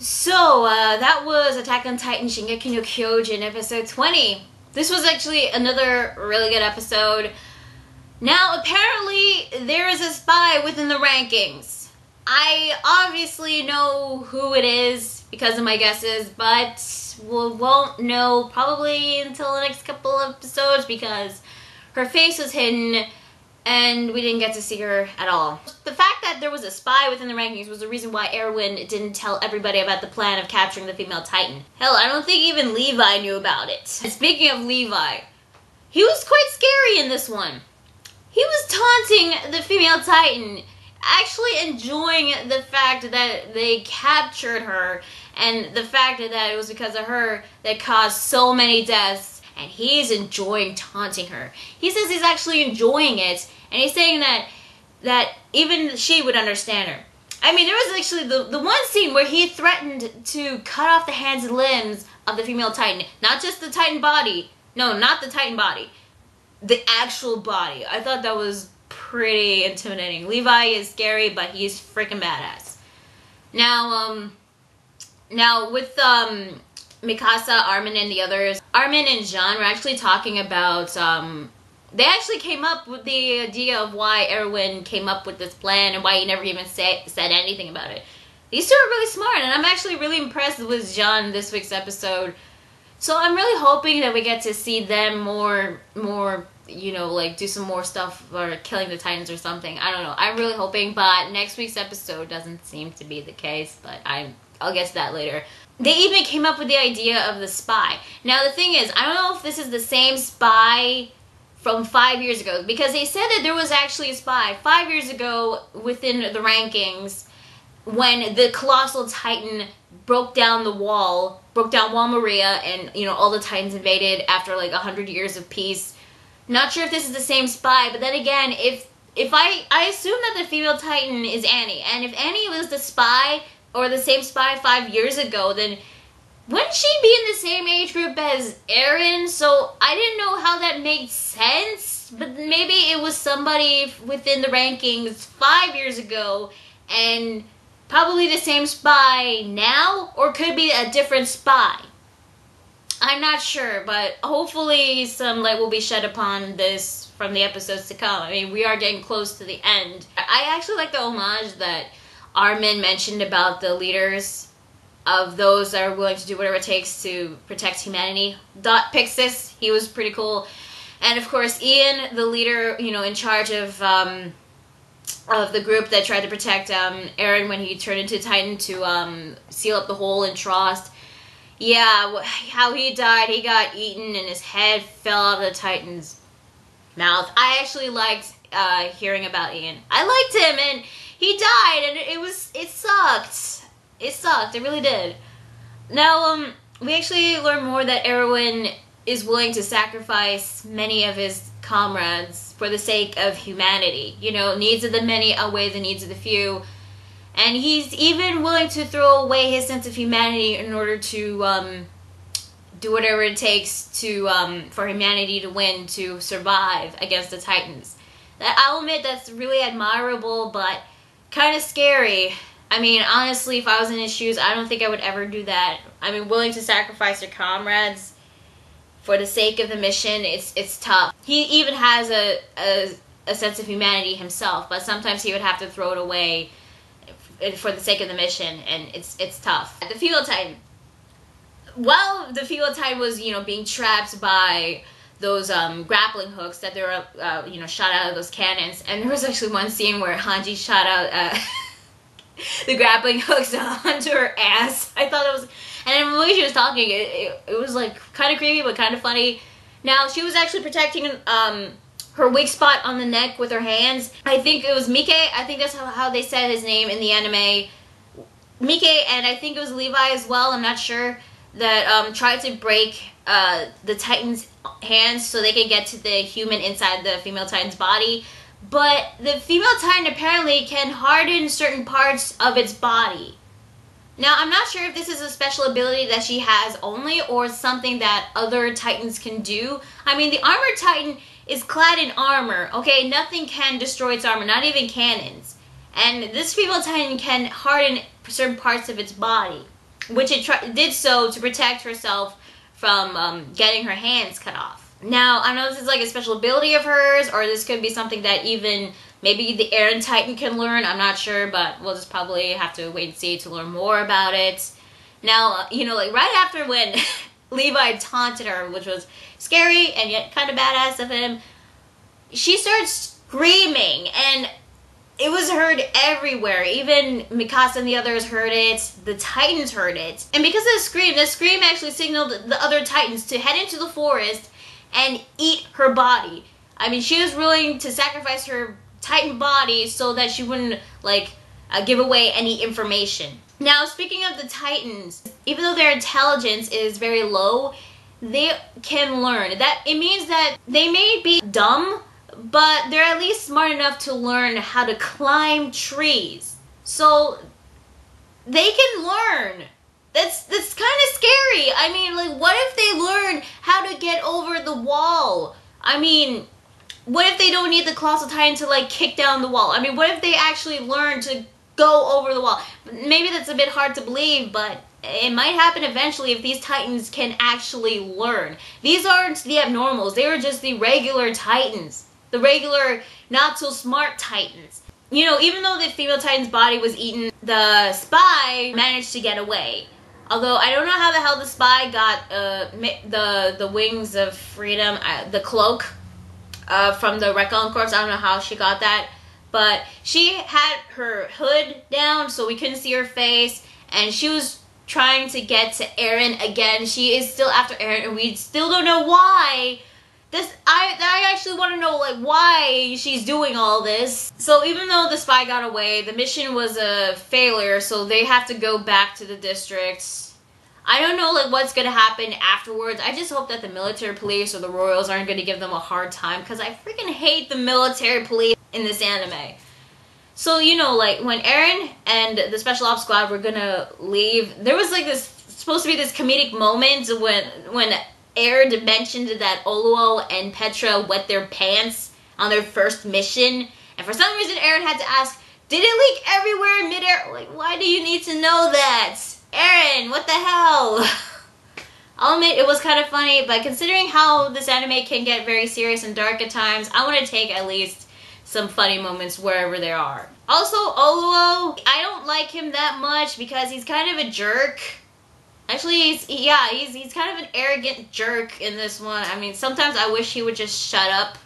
That was Attack on Titan Shingeki no Kyojin episode 20. This was actually another really good episode. Now, apparently, there is a spy within the rankings. I obviously know who it is because of my guesses, but we won't know probably until the next couple of episodes because her face was hidden and we didn't get to see her at all. The fact that there was a spy within the rankings was the reason why Erwin didn't tell everybody about the plan of capturing the female Titan. Hell, I don't think even Levi knew about it. And speaking of Levi, he was quite scary in this one. He was taunting the female Titan, actually enjoying the fact that they captured her and the fact that it was because of her that caused so many deaths. And he's enjoying taunting her. He says he's actually enjoying it, and he's saying that even she would understand her. I mean, there was actually the one scene where he threatened to cut off the hands and limbs of the female Titan. Not just the Titan body. No, not the Titan body. The actual body. I thought that was pretty intimidating. Levi is scary, but he's freaking badass. Now with Mikasa, Armin, and the others. Armin and Jean were actually talking about, they actually came up with the idea of why Erwin came up with this plan and why he never even said anything about it. These two are really smart, and I'm actually really impressed with Jean this week's episode. So I'm really hoping that we get to see them more, you know, like do some more stuff or killing the Titans or something. I don't know. I'm really hoping, but next week's episode doesn't seem to be the case, but I'll get to that later. They even came up with the idea of the spy. Now, the thing is, I don't know if this is the same spy from 5 years ago, because they said that there was actually a spy 5 years ago within the rankings when the Colossal Titan broke down Wall Maria, and, you know, all the Titans invaded after, like, 100 years of peace. Not sure if this is the same spy, but then again, if I assume that the female Titan is Annie, and if Annie was the spy, or the same spy 5 years ago, then wouldn't she be in the same age group as Eren? So I didn't know how that made sense, but maybe it was somebody within the rankings 5 years ago, and probably the same spy now, or could be a different spy. I'm not sure, but hopefully some light will be shed upon this from the episodes to come. I mean, we are getting close to the end. I actually like the homage that Armin mentioned about the leaders of those that are willing to do whatever it takes to protect humanity. Dot Pixis, he was pretty cool. And of course, Ian, the leader, you know, in charge of the group that tried to protect Eren when he turned into Titan to seal up the hole in Trost. Yeah, how he died, he got eaten and his head fell out of the Titan's mouth. I actually liked hearing about Ian. I liked him, and he died, and it sucked. It sucked, it really did. Now, we actually learn more that Erwin is willing to sacrifice many of his comrades for the sake of humanity. You know, needs of the many outweigh the needs of the few. And he's even willing to throw away his sense of humanity in order to do whatever it takes to for humanity to win, to survive against the Titans. I'll admit that's really admirable, but kind of scary. I mean, honestly, if I was in his shoes, I don't think I would ever do that. I mean, willing to sacrifice your comrades for the sake of the mission, it's tough. He even has a sense of humanity himself, but sometimes he would have to throw it away for the sake of the mission, and it's tough. The female Titan. While the female Titan was, you know, being trapped by those grappling hooks that they were, you know, shot out of those cannons, and there was actually one scene where Hanji shot out the grappling hooks onto her ass. I thought it was, and the way she was talking, it was like kind of creepy but kind of funny. Now, she was actually protecting her weak spot on the neck with her hands. I think it was Mike. I think that's how they said his name in the anime. Mike, and I think it was Levi as well, I'm not sure, that tried to break the Titan's hands so they could get to the human inside the female Titan's body. But the female Titan apparently can harden certain parts of its body. Now, I'm not sure if this is a special ability that she has only, or something that other Titans can do. I mean, the Armored Titan is clad in armor, okay? Nothing can destroy its armor, not even cannons. And this female Titan can harden certain parts of its body. which it did so to protect herself from getting her hands cut off. Now, I know this is like a special ability of hers, or this could be something that even maybe the Aaron Titan can learn. I'm not sure, but we'll just probably have to wait and see to learn more about it. Now, you know, like right after when Levi taunted her, which was scary and yet kind of badass of him, she started screaming, and it was heard everywhere. Even Mikasa and the others heard it. The Titans heard it. And because of the scream actually signaled the other Titans to head into the forest and eat her body. I mean, she was willing to sacrifice her Titan body so that she wouldn't, like, give away any information. Now, speaking of the Titans, even though their intelligence is very low, they can learn. It means that they may be dumb, but they're at least smart enough to learn how to climb trees. So, they can learn. That's kind of scary. I mean, like, what if they learn how to get over the wall? I mean, what if they don't need the Colossal Titan to, like, kick down the wall? I mean, what if they actually learn to go over the wall? Maybe that's a bit hard to believe, but it might happen eventually if these Titans can actually learn. These aren't the abnormals. They are just the regular Titans. The regular, not-so-smart Titans. You know, even though the female Titan's body was eaten, the spy managed to get away. Although, I don't know how the hell the spy got the wings of freedom, the cloak from the Recon Corps. I don't know how she got that. But she had her hood down so we couldn't see her face. And she was trying to get to Eren again. She is still after Eren, and we still don't know why. I actually want to know, like, why she's doing all this. So even though the spy got away, the mission was a failure, so they have to go back to the districts. I don't know, like, what's going to happen afterwards. I just hope that the military police or the royals aren't going to give them a hard time, because I freaking hate the military police in this anime. So, you know, like, when Eren and the Special Ops Squad were going to leave, there was, like, this, supposed to be this comedic moment when Eren mentioned that Oluo and Petra wet their pants on their first mission. And for some reason, Eren had to ask, did it leak everywhere in midair? Like, why do you need to know that? Eren, what the hell? I'll admit it was kind of funny, but considering how this anime can get very serious and dark at times, I want to take at least some funny moments wherever there are. Also, Oluo, I don't like him that much because he's kind of a jerk. Actually, he's kind of an arrogant jerk in this one. I mean, sometimes I wish he would just shut up,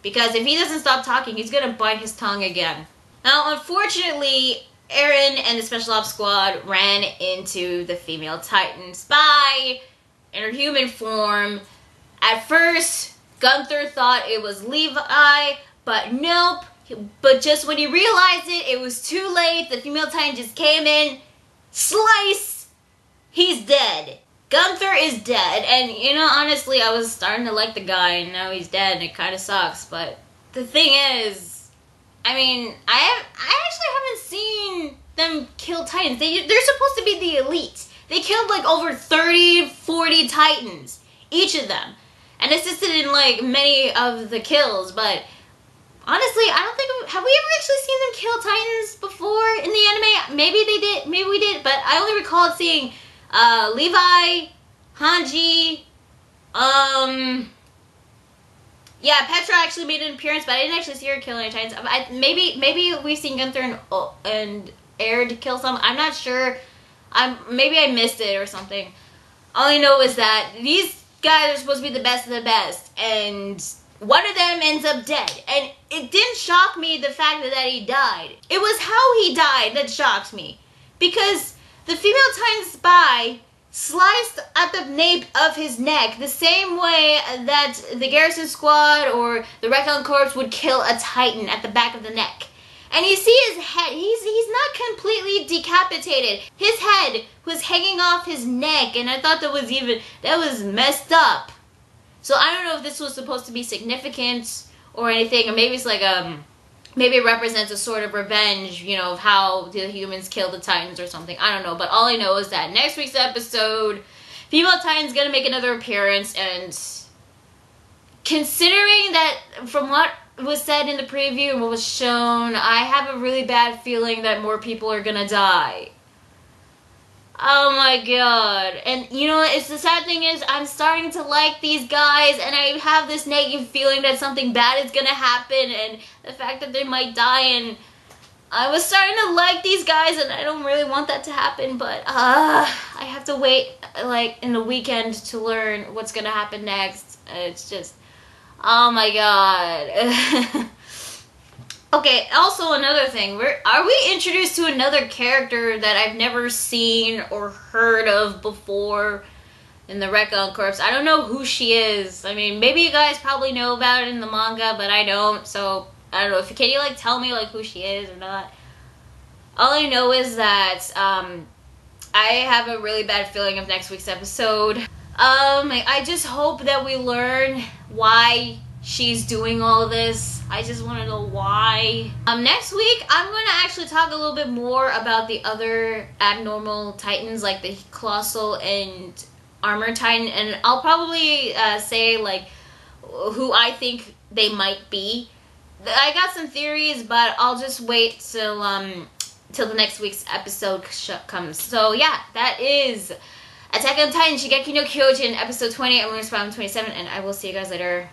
because if he doesn't stop talking, he's gonna bite his tongue again. Now, unfortunately, Eren and the Special Ops Squad ran into the female Titan spy in her human form. At first, Gunther thought it was Levi, but nope. But just when he realized it was too late. The female Titan just came in, slice! He's dead. Gunther is dead, and you know, honestly, I was starting to like the guy, and now he's dead, and it kind of sucks. But the thing is, I mean, I actually haven't seen them kill Titans. They're supposed to be the elite. They killed like over 30, 40 Titans, each of them, and assisted in like many of the kills. But honestly, I don't think, have we ever actually seen them kill Titans before in the anime? Maybe they did, maybe we did, but I only recall seeing Levi, Hanji, yeah, Petra actually made an appearance, but I didn't actually see her kill any Titans. Maybe we've seen Gunther and Aerith kill some. I'm not sure. Maybe I missed it or something. All I know is that these guys are supposed to be the best of the best, and one of them ends up dead. And it didn't shock me, the fact that he died. It was how he died that shocked me, because the female Titan spy sliced at the nape of his neck the same way that the Garrison Squad or the Recon Corps would kill a Titan, at the back of the neck. And you see his head, he's not completely decapitated. His head was hanging off his neck, and I thought that was messed up. So I don't know if this was supposed to be significant or anything, or maybe it's like maybe it represents a sort of revenge, you know, of how the humans killed the Titans or something. I don't know, but all I know is that next week's episode, female Titan's gonna make another appearance, and considering that from what was said in the preview and what was shown, I have a really bad feeling that more people are gonna die. Oh my god. And you know what, it's the sad thing is I'm starting to like these guys and I have this nagging feeling that something bad is gonna happen and the fact that they might die, and I was starting to like these guys and I don't really want that to happen, but I have to wait like in the weekend to learn what's gonna happen next. It's just, oh my god. Okay, also another thing, are we introduced to another character that I've never seen or heard of before in the Recon Corps? I don't know who she is. I mean, maybe you guys probably know about it in the manga, but I don't, so I don't know. Can you like tell me like who she is or not? All I know is that I have a really bad feeling of next week's episode. I just hope that we learn why she's doing all of this. I just want to know why. Next week, I'm going to actually talk a little bit more about the other abnormal titans, like the Colossal and Armor Titan, and I'll probably say like who I think they might be. I got some theories, but I'll just wait till the next week's episode comes. So yeah, that is Attack on Titan Shingeki no Kyojin episode 20. I'm going to respond 27, and I will see you guys later.